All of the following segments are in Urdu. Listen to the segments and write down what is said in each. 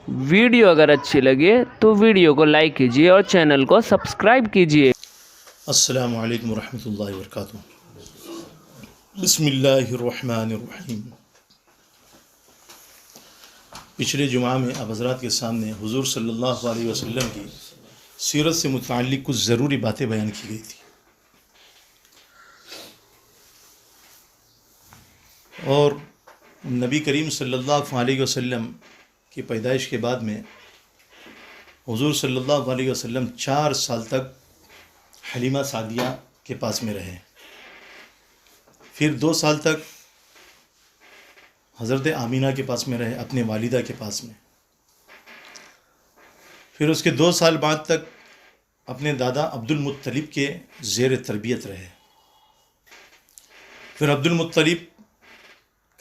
ویڈیو اگر اچھی لگے تو ویڈیو کو لائک کیجیے اور چینل کو سبسکرائب کیجیے۔ السلام علیکم ورحمۃ اللہ وبرکاتہ۔ بسم اللہ الرحمن الرحیم۔ پچھلے جمعہ میں آپ حضرات کے سامنے حضور صلی اللہ علیہ وسلم کی سیرت سے متعلق کچھ ضروری باتیں بیان کی گئی تھی، اور نبی کریم صلی اللہ علیہ وسلم کی پیدائش کے بعد میں حضور صلی اللہ علیہ وسلم 4 سال تک حلیمہ سعدیہ کے پاس میں رہے، پھر 2 سال تک حضرت آمینہ کے پاس میں رہے، اپنے والدہ کے پاس میں، پھر اس کے 2 سال بعد تک اپنے دادا عبد المطلب کے زیر تربیت رہے۔ پھر عبد المطلب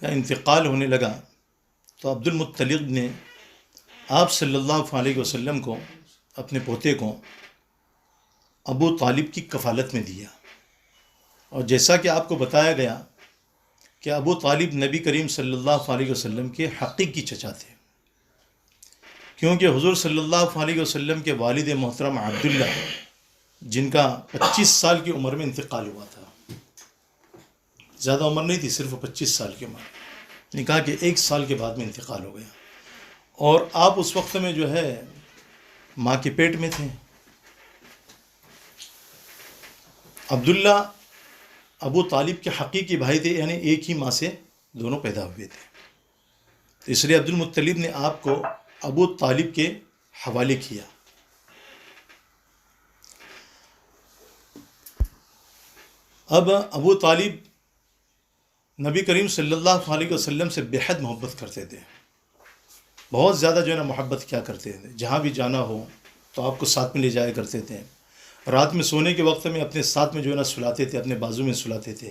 کا انتقال ہونے لگا تو عبد المطلب نے آپ صلی اللہ علیہ وسلم کو، اپنے پوتے کو، ابو طالب کی کفالت میں دیا۔ اور جیسا کہ آپ کو بتایا گیا کہ ابو طالب نبی کریم صلی اللہ علیہ وسلم کے حقیقی چچا تھے، کیونکہ حضور صلی اللہ علیہ وسلم کے والد محترم عبداللہ، جن کا 25 سال کی عمر میں انتقال ہوا تھا، زیادہ عمر نہیں تھی، صرف 25 سال کی عمر، نکاح کے 1 سال کے بعد میں انتقال ہو گیا، اور آپ اس وقت میں جو ہے ماں کے پیٹ میں تھے۔ عبداللہ ابو طالب کے حقیقی بھائی تھے، یعنی ایک ہی ماں سے دونوں پیدا ہوئے تھے، اس لیے عبد المطلب نے آپ کو ابو طالب کے حوالے کیا۔ اب ابو طالب نبی کریم صلی اللہ علیہ وسلم سے بے حد محبت کرتے تھے، بہت زیادہ جو ہے نا محبت کیا کرتے تھے، جہاں بھی جانا ہو تو آپ کو ساتھ میں لے جایا کرتے تھے، رات میں سونے کے وقت میں اپنے ساتھ میں جو ہے نا سلاتے تھے، اپنے بازو میں سلاتے تھے،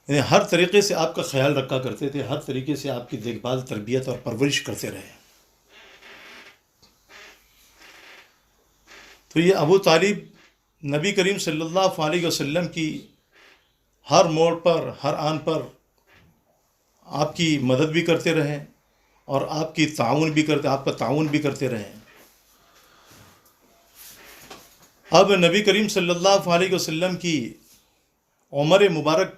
یعنی ہر طریقے سے آپ کا خیال رکھا کرتے تھے، ہر طریقے سے آپ کی دیکھ بھال، تربیت اور پرورش کرتے رہے۔ تو یہ ابو طالب نبی کریم صلی اللہ علیہ وسلم کی ہر موڑ پر، ہر آن پر آپ کی مدد بھی کرتے رہے اور آپ کا تعاون بھی کرتے رہے۔ اب نبی کریم صلی اللہ علیہ وسلم کی عمر مبارک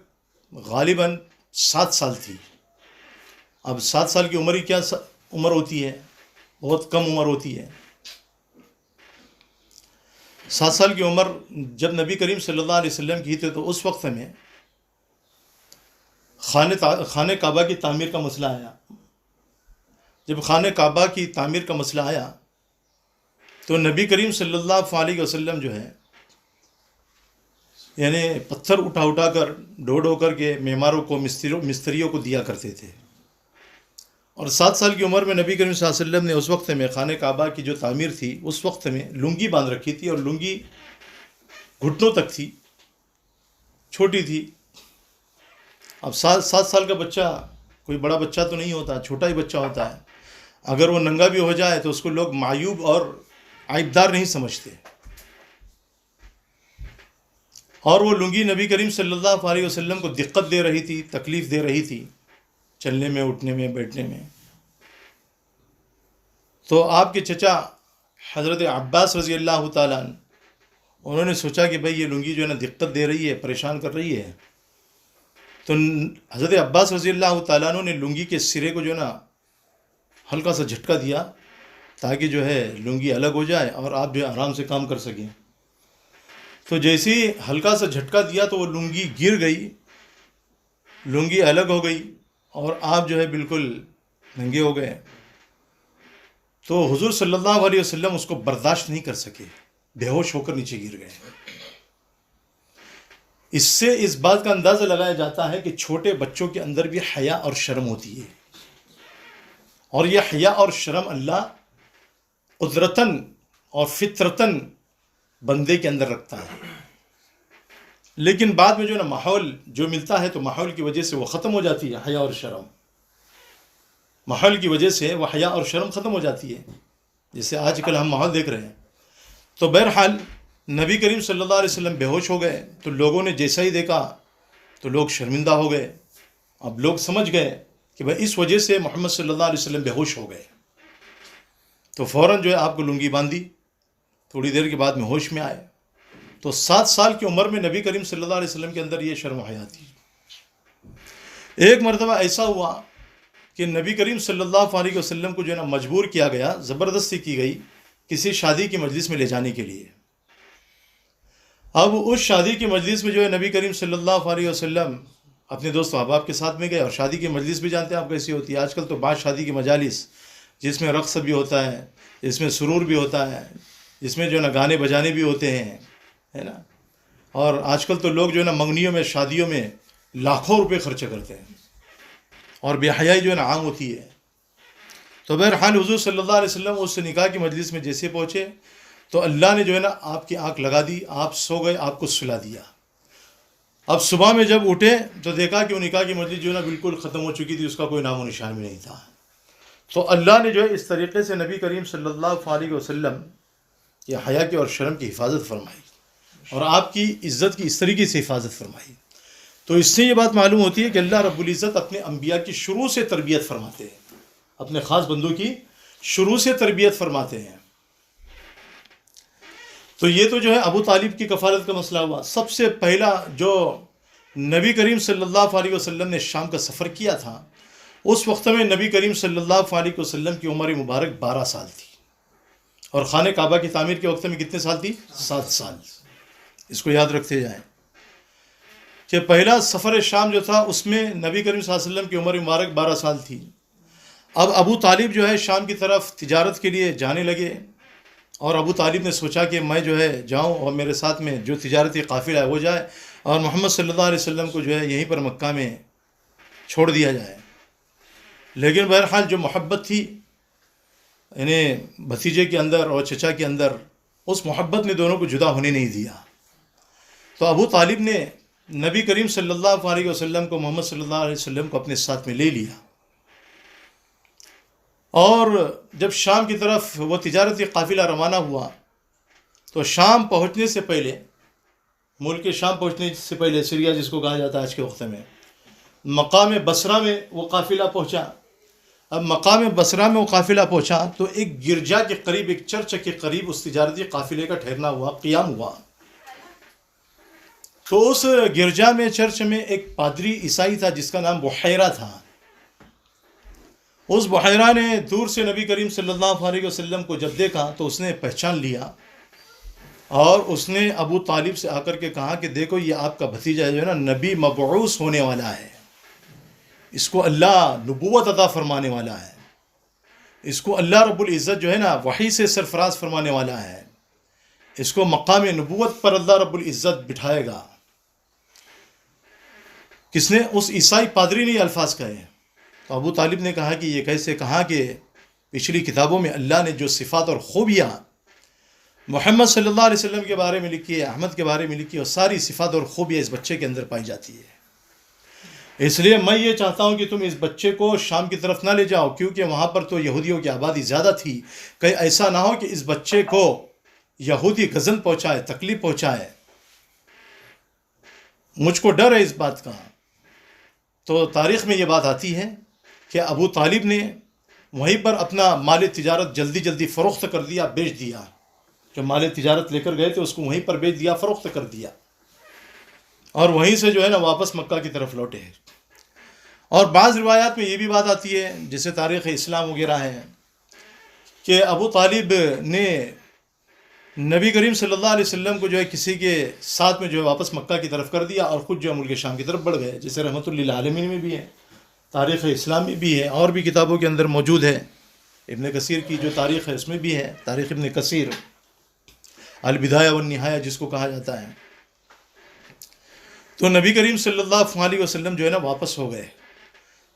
غالباً 7 سال تھی۔ اب 7 سال کی عمر ہی کیا عمر ہوتی ہے، بہت کم عمر ہوتی ہے۔ 7 سال کی عمر جب نبی کریم صلی اللہ علیہ وسلم کی تھی تو اس وقت میں خانہ کعبہ کی تعمیر کا مسئلہ آیا۔ جب خانہ کعبہ کی تعمیر کا مسئلہ آیا تو نبی کریم صلی اللہ علیہ وسلم جو ہے یعنی پتھر اٹھا کر، ڈھو کر کے معماروں کو، مستریوں کو دیا کرتے تھے، اور 7 سال کی عمر میں نبی کریم صلی اللہ علیہ وسلم نے اس وقت میں خانہ کعبہ کی جو تعمیر تھی اس وقت میں لنگی باندھ رکھی تھی، اور لنگی گھٹنوں تک تھی، چھوٹی تھی۔ اب 7 سال کا بچہ کوئی بڑا بچہ تو نہیں ہوتا، چھوٹا ہی بچہ ہوتا ہے، اگر وہ ننگا بھی ہو جائے تو اس کو لوگ معیوب اور عیبدار نہیں سمجھتے، اور وہ لنگی نبی کریم صلی اللہ علیہ وسلم کو دقت دے رہی تھی، تکلیف دے رہی تھی، چلنے میں، اٹھنے میں، بیٹھنے میں۔ تو آپ کے چچا حضرت عباس رضی اللہ تعالیٰ عنہ، انہوں نے سوچا کہ بھئی یہ لنگی جو ہے نا دقت دے رہی ہے، پریشان کر رہی ہے، تو حضرت عباس رضی اللہ تعالیٰ عنہ نے لنگی کے سرے کو جو ہے نا ہلکا سا جھٹکا دیا تاکہ جو ہے لنگی الگ ہو جائے اور آپ جو ہے آرام سے کام کر سکیں۔ تو جیسے ہی ہلکا سا جھٹکا دیا تو وہ لنگی گر گئی، لنگی الگ ہو گئی، اور آپ جو ہے بالکل ننگے ہو گئے۔ تو حضور صلی اللہ علیہ وسلم اس کو برداشت نہیں کر سکے، بے ہوش ہو کر نیچے گر گئے۔ اس سے اس بات کا اندازہ لگایا جاتا ہے کہ چھوٹے بچوں کے اندر بھی حیا اور شرم ہوتی ہے، اور یہ حیا اور شرم اللہ قدرتاً اور فطرتاً بندے کے اندر رکھتا ہے، لیکن بعد میں جو ہے نا ماحول جو ملتا ہے تو ماحول کی وجہ سے وہ ختم ہو جاتی ہے، حیا اور شرم، ماحول کی وجہ سے وہ حیا اور شرم ختم ہو جاتی ہے، جیسے آج کل ہم ماحول دیکھ رہے ہیں۔ تو بہرحال نبی کریم صلی اللہ علیہ وسلم بے ہوش ہو گئے، تو لوگوں نے جیسا ہی دیکھا تو لوگ شرمندہ ہو گئے۔ اب لوگ سمجھ گئے کہ بھائی اس وجہ سے محمد صلی اللہ علیہ وسلم بے ہوش ہو گئے۔ تو فوراً جو ہے آپ کو لنگی باندھی. تھوڑی دیر کے بعد میں ہوش میں آئے. تو 7 سال کی عمر میں نبی کریم صلی اللہ علیہ وسلم کے اندر یہ شرم و حیا تھی. ایک مرتبہ ایسا ہوا کہ نبی کریم صلی اللہ علیہ وسلم کو جو ہے نا مجبور کیا گیا، زبردستی کی گئی کسی شادی کی مجلس میں لے جانے کے لیے. اب اس شادی کی مجلس میں جو ہے نبی کریم صلی اللہ علیہ وسلم اپنے دوست و احباب کے ساتھ میں گئے. اور شادی کی مجلس بھی جانتے ہیں آپ کیسی ہوتی ہے. آج کل تو بعض شادی کی مجالس جس میں رقص بھی ہوتا ہے، جس میں سرور بھی ہوتا ہے، جس میں جو ہے نا گانے بجانے بھی ہوتے ہیں، ہے نا. اور آج کل تو لوگ جو ہے نا منگنیوں میں، شادیوں میں لاکھوں روپے خرچ کرتے ہیں، اور بے حیائی جو ہے نا عام ہوتی ہے. تو بہرحال حضور صلی اللہ علیہ وسلم اس نکاح کی مجلس میں جیسے پہنچے تو اللہ نے جو ہے نا آپ کی آنکھ لگا دی. آپ سو گئے، آپ کو سلا دیا. اب صبح میں جب اٹھے تو دیکھا کہ وہ نکاح کی مجلس جو ہے نا بالکل ختم ہو چکی تھی، اس کا کوئی نام و نشان بھی نہیں تھا. تو اللہ نے جو ہے اس طریقے سے نبی کریم صلی اللہ علیہ وسلم یہ حیا کی اور شرم کی حفاظت فرمائی، اور آپ کی عزت کی اس طریقے سے حفاظت فرمائی. تو اس سے یہ بات معلوم ہوتی ہے کہ اللہ رب العزت اپنے انبیاء کی شروع سے تربیت فرماتے ہیں، اپنے خاص بندوں کی شروع سے تربیت فرماتے ہیں. تو یہ تو جو ہے ابو طالب کی کفالت کا مسئلہ ہوا. سب سے پہلا جو نبی کریم صلی اللہ علیہ وسلم نے شام کا سفر کیا تھا، اس وقت میں نبی کریم صلی اللہ علیہ وسلم کی عمر مبارک 12 سال تھی، اور خانہ کعبہ کی تعمیر کے وقت میں کتنے سال تھی؟ 7 سال. اس کو یاد رکھتے جائیں کہ پہلا سفر شام جو تھا اس میں نبی کریم صلی اللہ علیہ وسلم کی عمر مبارک 12 سال تھی. اب ابو طالب جو ہے شام کی طرف تجارت کے لیے جانے لگے، اور ابو طالب نے سوچا کہ میں جو ہے جاؤں اور میرے ساتھ میں جو تجارتی قافلہ ہے وہ جائے، اور محمد صلی اللہ علیہ وسلم کو جو ہے یہیں پر مکہ میں چھوڑ دیا جائے. لیکن بہرحال جو محبت تھی یعنی بھتیجے کے اندر اور چچا کے اندر، اس محبت نے دونوں کو جدا ہونے نہیں دیا. تو ابو طالب نے نبی کریم صلی اللہ علیہ وسلم کو، محمد صلی اللہ علیہ وسلم کو اپنے ساتھ میں لے لیا. اور جب شام کی طرف وہ تجارتی قافلہ روانہ ہوا تو شام پہنچنے سے پہلے، ملک شام پہنچنے سے پہلے، سیریا جس کو کہا جاتا ہے آج کے وقت میں، مقام بصرہ میں وہ قافلہ پہنچا. اب مقام بصرہ میں وہ قافلہ پہنچا تو ایک گرجا کے قریب، ایک چرچ کے قریب اس تجارتی قافلے کا ٹھہرنا ہوا، قیام ہوا. تو اس گرجا میں، چرچ میں ایک پادری عیسائی تھا جس کا نام بحیرہ تھا. اس بحیرہ نے دور سے نبی کریم صلی اللہ علیہ وسلم کو جب دیکھا تو اس نے پہچان لیا، اور اس نے ابو طالب سے آ کر کے کہا کہ دیکھو یہ آپ کا بھتیجا جو ہے نا نبی مبعوث ہونے والا ہے، اس کو اللہ نبوت عطا فرمانے والا ہے، اس کو اللہ رب العزت جو ہے نا وحی سے سرفراز فرمانے والا ہے، اس کو مقام نبوت پر اللہ رب العزت بٹھائے گا. کس نے؟ اس عیسائی پادری نے یہ الفاظ کہے. تو ابو طالب نے کہا کہ یہ کیسے؟ کہا کہ پچھلی کتابوں میں اللہ نے جو صفات اور خوبیاں محمد صلی اللہ علیہ وسلم کے بارے میں لکھی ہے، احمد کے بارے میں لکھی ہے، اور ساری صفات اور خوبیاں اس بچے کے اندر پائی جاتی ہے. اس لیے میں یہ چاہتا ہوں کہ تم اس بچے کو شام کی طرف نہ لے جاؤ، کیونکہ وہاں پر تو یہودیوں کی آبادی زیادہ تھی. کہیں ایسا نہ ہو کہ اس بچے کو یہودی غضن پہنچائے، تکلیف پہنچائے. مجھ کو ڈر ہے اس بات کا. تو تاریخ میں یہ بات آتی ہے کہ ابو طالب نے وہیں پر اپنا مال تجارت جلدی جلدی فروخت کر دیا، بیچ دیا. جو مال تجارت لے کر گئے تھے اس کو وہیں پر بیچ دیا، فروخت کر دیا، اور وہیں سے جو ہے نا واپس مکہ کی طرف لوٹے. اور بعض روایات میں یہ بھی بات آتی ہے، جیسے تاریخ اسلام وغیرہ ہے، کہ ابو طالب نے نبی کریم صلی اللہ علیہ وسلم کو جو ہے کسی کے ساتھ میں جو ہے واپس مکہ کی طرف کر دیا، اور خود جو ہے ملک شام کی طرف بڑھ گئے. جیسے رحمۃ اللہ عالمین میں بھی ہے، تاریخ اسلام میں بھی ہے، اور بھی کتابوں کے اندر موجود ہے. ابن کثیر کی جو تاریخ ہے اس میں بھی ہے، تاریخ ابن کثیر، البدایہ والنہایہ جس کو کہا جاتا ہے. تو نبی کریم صلی اللہ علیہ وسلم جو ہے نا واپس ہو گئے.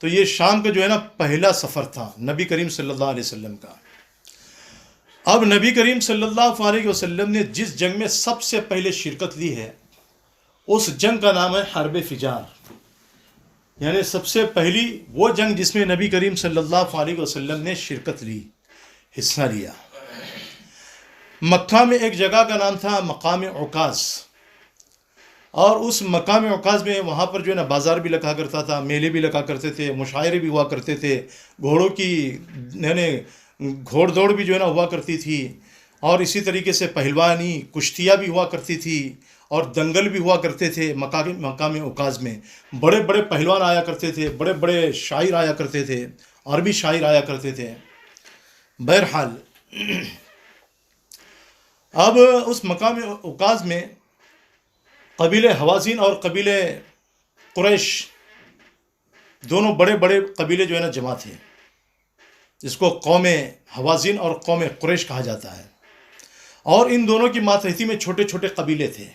تو یہ شام کا جو ہے نا پہلا سفر تھا نبی کریم صلی اللہ علیہ وسلم کا. اب نبی کریم صلی اللہ علیہ وسلم نے جس جنگ میں سب سے پہلے شرکت لی ہے اس جنگ کا نام ہے حرب فجار. یعنی سب سے پہلی وہ جنگ جس میں نبی کریم صلی اللہ علیہ وسلم نے شرکت لی، حصہ لیا. مکہ میں ایک جگہ کا نام تھا مقام عکاظ، اور اس مقام عکاظ میں وہاں پر جو ہے نا بازار بھی لگا کرتا تھا، میلے بھی لگا کرتے تھے، مشاعرے بھی ہوا کرتے تھے، گھوڑوں کی یعنی گھوڑ دوڑ بھی جو ہے نا ہوا کرتی تھی، اور اسی طریقے سے پہلوانی کشتیاں بھی ہوا کرتی تھی، اور دنگل بھی ہوا کرتے تھے مقام اوقاز میں۔ بڑے بڑے پہلوان آیا کرتے تھے، بڑے بڑے شاعر آیا کرتے تھے، عربی شاعر آیا کرتے تھے۔ بہرحال اب اس مقام اوقاز میں قبیلہ حوازن اور قبیلہ قریش، دونوں بڑے بڑے قبیلے جو ہے نا جمع تھے، جس کو قوم حوازن اور قوم قریش کہا جاتا ہے۔ اور ان دونوں کی ماتحتی میں چھوٹے چھوٹے قبیلے تھے،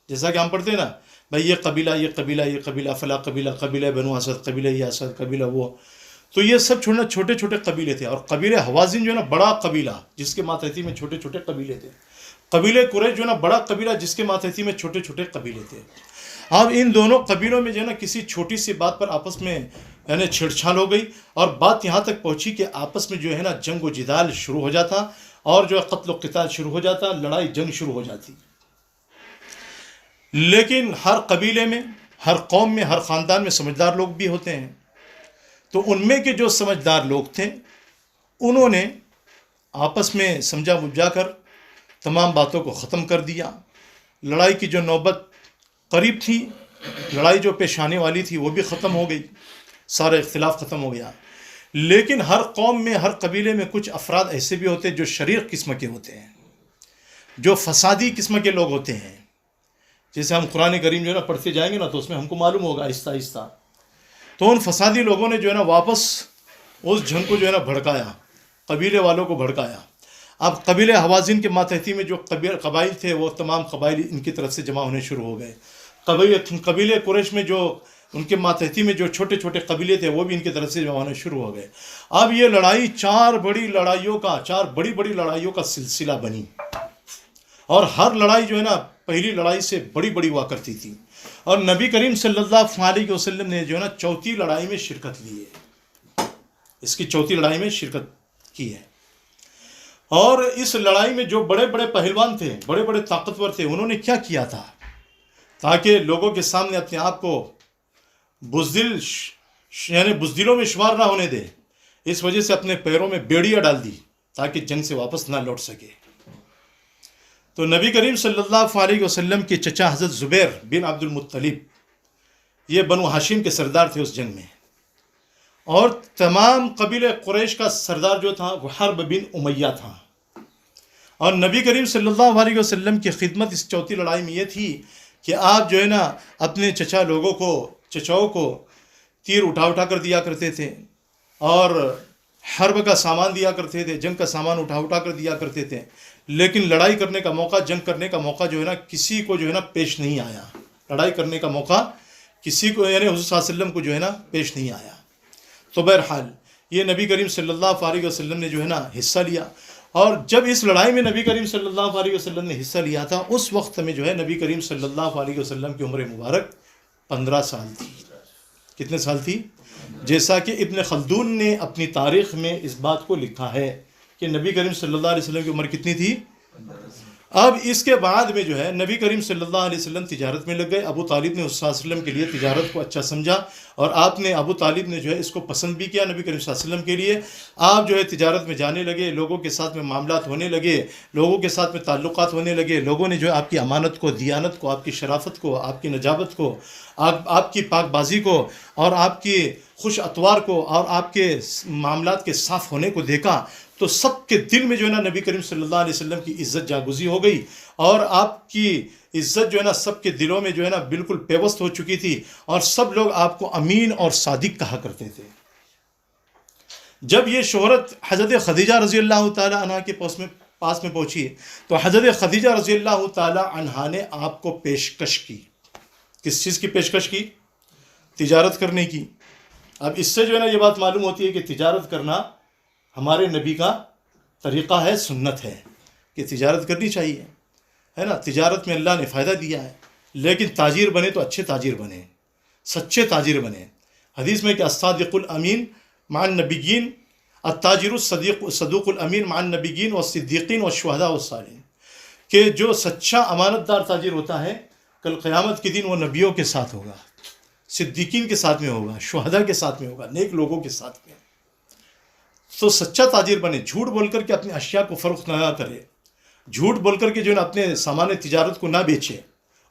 جیسا کہ ہم پڑھتے ہیں نا بھائی یہ قبیلہ یہ قبیلہ یہ قبیلہ فلاں قبیلہ، قبیلہ بنو اسد، قبیلہ یہ اسد، قبیلہ وہ، تو یہ سب چھوٹے چھوٹے قبیلے تھے۔ اور قبیلہ حوازن جو ہے نا بڑا قبیلہ جس کے ماتحتی میں چھوٹے چھوٹے قبیلے تھے، قبیلہ قریش جو ہے نا بڑا قبیلہ جس کے ماتحتی میں چھوٹے چھوٹے قبیلے تھے۔ اب ان دونوں قبیلوں میں جو ہے نا کسی چھوٹی سی بات پر آپس میں یعنی چھیڑ چھاڑ ہو گئی، اور بات یہاں تک پہنچی کہ آپس میں جو ہے نا جنگ و جدال شروع ہو جاتا، اور جو ہے قتل و قتال شروع ہو جاتا، لڑائی جنگ شروع ہو جاتی۔ لیکن ہر قبیلے میں، ہر قوم میں، ہر خاندان میں سمجھدار لوگ بھی ہوتے ہیں، تو ان میں کے جو سمجھدار لوگ تھے انہوں نے آپس میں سمجھا بجھا کر تمام باتوں کو ختم کر دیا۔ لڑائی کی جو نوبت قریب تھی، لڑائی جو پیش آنے والی تھی وہ بھی ختم ہو گئی، سارا اختلاف ختم ہو گیا۔ لیکن ہر قوم میں، ہر قبیلے میں کچھ افراد ایسے بھی ہوتے ہیں جو شریر قسم کے ہوتے ہیں، جو فسادی قسم کے لوگ ہوتے ہیں۔ جیسے ہم قرآن کریم جو ہے نا پڑھتے جائیں گے نا تو اس میں ہم کو معلوم ہوگا آہستہ آہستہ۔ تو ان فسادی لوگوں نے جو ہے نا واپس اس جنگ کو جو ہے نا بھڑکایا، قبیلے والوں کو بھڑکایا۔ اب قبیلہ حوازن کے ماتحتی میں جو قبائل تھے وہ تمام قبائل ان کی طرف سے جمع ہونے شروع ہو گئے۔ قبیلہ قریش میں جو ان کے ماتحتی میں جو چھوٹے چھوٹے قبیلے تھے وہ بھی ان کی طرف سے جمع ہونے شروع ہو گئے۔ اب یہ لڑائی چار بڑی بڑی لڑائیوں کا سلسلہ بنی، اور ہر لڑائی جو ہے نا پہلی لڑائی سے بڑی بڑی ہوا کرتی تھی۔ اور نبی کریم صلی اللہ علیہ وسلم نے جو ہے نا چوتھی لڑائی میں شرکت لی ہے، اس کی چوتھی لڑائی میں شرکت کی ہے۔ اور اس لڑائی میں جو بڑے بڑے پہلوان تھے، بڑے بڑے طاقتور تھے، انہوں نے کیا کیا تھا تاکہ لوگوں کے سامنے اپنے آپ کو بزدل یعنی بزدلوں میں شمار نہ ہونے دے، اس وجہ سے اپنے پیروں میں بیڑیاں ڈال دی تاکہ جنگ سے واپس نہ لوٹ سکے۔ تو نبی کریم صلی اللہ علیہ وسلم کے چچا حضرت زبیر بن عبد المطلب، یہ بنو ہاشم کے سردار تھے اس جنگ میں، اور تمام قبیلہ قریش کا سردار جو تھا وہ حرب بن امیہ تھا۔ اور نبی کریم صلی اللہ علیہ وسلم کی خدمت اس چوتھی لڑائی میں یہ تھی کہ آپ جو ہے نا اپنے چچاؤں کو تیر اٹھا کر دیا کرتے تھے، اور حرب کا سامان دیا کرتے تھے، جنگ کا سامان اٹھا کر دیا کرتے تھے، لیکن لڑائی کرنے کا موقع، جنگ کرنے کا موقع جو ہے نا کسی کو جو ہے نا پیش نہیں آیا۔ لڑائی کرنے کا موقع کسی کو یعنی حضور صلی اللہ علیہ وسلم کو جو ہے نا پیش نہیں آیا۔ تو بہرحال یہ نبی کریم صلی اللہ علیہ وسلم نے جو ہے نا حصہ لیا، اور جب اس لڑائی میں نبی کریم صلی اللہ علیہ وسلم نے حصہ لیا تھا اس وقت میں جو ہے نبی کریم صلی اللہ علیہ وسلم کی عمر مبارک 15 سال تھی۔ کتنے سال تھی؟ جیسا کہ ابن خلدون نے اپنی تاریخ میں اس بات کو لکھا ہے کہ نبی کریم صلی اللہ علیہ وسلم کی عمر کتنی تھی؟ اب اس کے بعد میں جو ہے نبی کریم صلی اللہ علیہ وسلم تجارت میں لگ گئے۔ ابو طالب نے اس صلی اللہ علیہ وسلم کے لیے تجارت کو اچھا سمجھا، اور ابو طالب نے جو ہے اس کو پسند بھی کیا نبی کریم صلی اللہ علیہ وسلم کے لیے۔ آپ جو ہے تجارت میں جانے لگے، لوگوں کے ساتھ میں معاملات ہونے لگے، لوگوں کے ساتھ میں تعلقات ہونے لگے، لوگوں نے جو ہے آپ کی امانت کو، دیانت کو، آپ کی شرافت کو، آپ کی نجابت کو، آپ کی پاک بازی کو، اور آپ کی خوش اتوار کو، اور آپ کے معاملات کے صاف ہونے کو دیکھا، تو سب کے دل میں جو ہے نا نبی کریم صلی اللہ علیہ وسلم کی عزت جاگزی ہو گئی، اور آپ کی عزت جو ہے نا سب کے دلوں میں جو ہے نا بالکل پیوست ہو چکی تھی، اور سب لوگ آپ کو امین اور صادق کہا کرتے تھے۔ جب یہ شہرت حضرت خدیجہ رضی اللہ تعالی عنہ کے پاس میں پہنچی تو حضرت خدیجہ رضی اللہ تعالی عنہ نے آپ کو پیشکش کی۔ کس چیز کی پیشکش کی؟ تجارت کرنے کی۔ اب اس سے جو ہے نا یہ بات معلوم ہوتی ہے کہ تجارت کرنا ہمارے نبی کا طریقہ ہے، سنت ہے کہ تجارت کرنی چاہیے، ہے نا۔ تجارت میں اللہ نے فائدہ دیا ہے، لیکن تاجر بنے تو اچھے تاجر بنے، سچے تاجر بنے۔ حدیث میں کہ الصادق الامین مع النبیین، التاجر الصدوق الامین مع النبیین والصدیقین والشہداء والصالحین، کہ جو سچا امانت دار تاجر ہوتا ہے کل قیامت کے دن وہ نبیوں کے ساتھ ہوگا، صدیقین کے ساتھ میں ہوگا، شہداء کے ساتھ میں ہوگا، نیک لوگوں کے ساتھ میں۔ تو سچا تاجر بنے، جھوٹ بول کر کے اپنی اشیاء کو فروخت نہ کرے، جھوٹ بول کر کے جو ہے نا اپنے سامان تجارت کو نہ بیچے،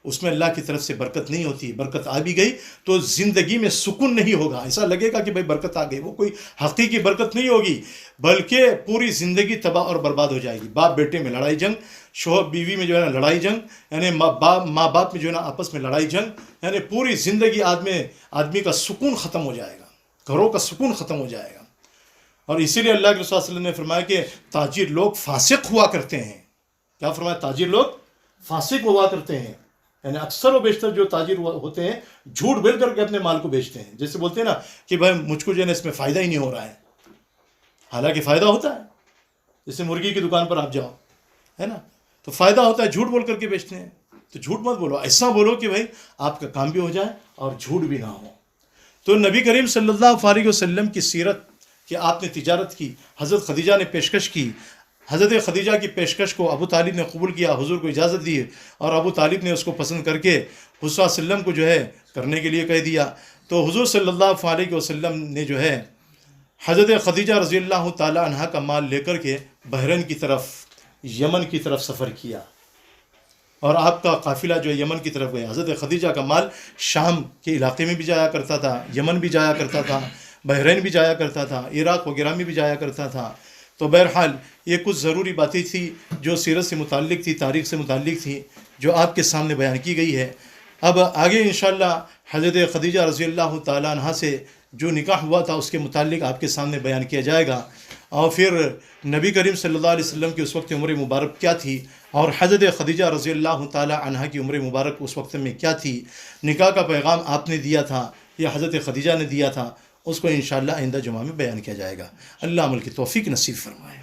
اس میں اللہ کی طرف سے برکت نہیں ہوتی. برکت آ بھی گئی تو زندگی میں سکون نہیں ہوگا. ایسا لگے گا کہ بھائی برکت آ گئی، وہ کوئی حقیقی برکت نہیں ہوگی، بلکہ پوری زندگی تباہ اور برباد ہو جائے گی. باپ بیٹے میں لڑائی جنگ، شوہر بیوی میں جو ہے نا لڑائی جنگ، یعنی ماں باپ میں جو ہے نا آپس میں لڑائی جنگ، یعنی پوری زندگی آدمی کا سکون ختم ہو جائے گا، گھروں کا سکون ختم ہو جائے گا. اور اسی لیے اللہ کے رسول صلی اللہ علیہ وسلم نے فرمایا کہ تاجر لوگ فاسق ہوا کرتے ہیں. کیا فرمایا؟ تاجر لوگ فاسق ہوا کرتے ہیں. یعنی اکثر و بیشتر جو تاجر ہوتے ہیں جھوٹ بول کر کے اپنے مال کو بیچتے ہیں. جیسے بولتے ہیں نا کہ بھائی مجھ کو جو ہے نا اس میں فائدہ ہی نہیں ہو رہا ہے، حالانکہ فائدہ ہوتا ہے. جیسے مرغی کی دکان پر آپ جاؤ، ہے نا، تو فائدہ ہوتا ہے، جھوٹ بول کر کے بیچتے ہیں. تو جھوٹ مت بولو، ایسا بولو کہ بھائی آپ کا کام بھی ہو جائے اور جھوٹ بھی نہ ہو. تو نبی کریم صلی اللہ علیہ وسلم کی سیرت کہ آپ نے تجارت کی، حضرت خدیجہ نے پیشکش کی، حضرت خدیجہ کی پیشکش کو ابو طالب نے قبول کیا، حضور کو اجازت دی، اور ابو طالب نے اس کو پسند کر کے حضور صلی اللہ علیہ وسلم کو جو ہے کرنے کے لیے کہہ دیا. تو حضور صلی اللہ علیہ وسلم نے جو ہے حضرت خدیجہ رضی اللہ تعالی عنہ کا مال لے کر کے بحرین کی طرف، یمن کی طرف سفر کیا، اور آپ کا قافلہ جو ہے یمن کی طرف گیا. حضرت خدیجہ کا مال شام کے علاقے میں بھی جایا کرتا تھا، یمن بھی جایا کرتا تھا، بحرین بھی جایا کرتا تھا، عراق وغیرہ میں بھی جایا کرتا تھا. تو بہرحال یہ کچھ ضروری باتیں تھیں جو سیرت سے متعلق تھی، تاریخ سے متعلق تھی، جو آپ کے سامنے بیان کی گئی ہے. اب آگے انشاءاللہ حضرت خدیجہ رضی اللہ تعالیٰ عنہ سے جو نکاح ہوا تھا اس کے متعلق آپ کے سامنے بیان کیا جائے گا، اور پھر نبی کریم صلی اللہ علیہ وسلم کی اس وقت عمر مبارک کیا تھی، اور حضرت خدیجہ رضی اللہ تعالیٰ عنہ کی عمر مبارک اس وقت میں کیا تھی. نکاح کا پیغام آپ نے دیا تھا یا حضرت خدیجہ نے دیا تھا، اس کو انشاءاللہ آئندہ جمعہ میں بیان کیا جائے گا. اللہ عمل کی توفیق نصیب فرمائے.